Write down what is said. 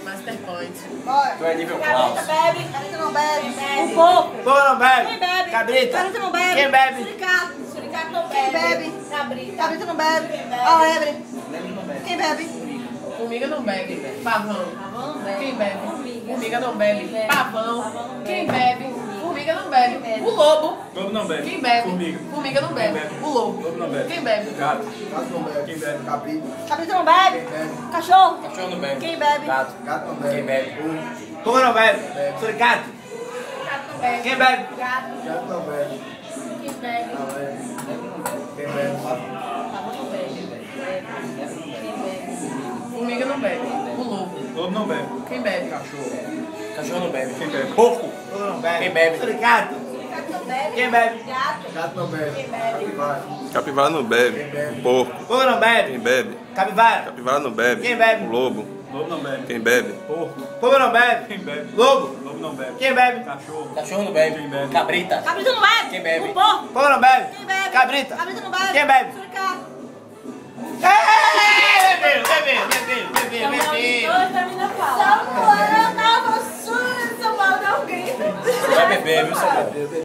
Masterpoint. Bora. Tu é nível Klaus. Cabrita bebe. Cabrita não bebe. O porco. Porco não bebe. Quem bebe? Cabrita. Cabrita não bebe. Quem bebe? Suricato. Suricato não Quem bebe. bebe? Cabrita. Cabrita não bebe. Quem bebe? A lebre. Lembra não bebe. Quem bebe? Formiga não bebe. Pavão. Pavão não bebe. Quem bebe? Formiga. Formiga não bebe. Bebe. Pavão. Pavão não Quem bebe. bebe? Formiga não bebe. Quem bebe? O lobo. Lobo não bebe. Quem bebe? Formiga. Formiga não bebe. Quem bebe? O lobo. Lobo não bebe. Quem bebe? Gato. Gato não bebe. Quem bebe? Cabrito. Cabrita não bebe. Quem bebe? Cachorro. Cachorro não bebe. Quem bebe? Gato. Gato não bebe. Quem bebe? Porco não bebe. Suricato. Gato não bebe. Quem bebe? Gato. Gato não bebe. Quem bebe? A lebre. Quem bebe? Pavão não bebe. Quem bebe? Formiga não bebe. O lobo. Lobo não bebe. Quem bebe? Cachorro. Cachorro não bebe. Quem bebe? Porco. Porco não bebe. Quem bebe? Suricato. Gato não bebe. Quem bebe? Gato. Gato não bebe. Quem bebe? Capivara. Capivara não bebe. Quem bebe? Porco. Porco não bebe. Quem bebe? Capivara. Capivara não bebe. Quem bebe? O lobo. Lobo não bebe. Quem bebe? Porco. Porco não bebe. Quem bebe? Lobo. Lobo não bebe. Quem bebe? Cachorro. Cachorro não bebe. Quem bebe? Cabrita. Cabrita não bebe. Quem bebe? O porco. Porco não bebe. Quem bebe? Cabrita. Cabrita não bebe. Quem bebe? Suricato. Bebeu. Dois da mina fala. São Paulo, eu tava suja. São Paulo, não grita. Vai beber, viu, Samuel?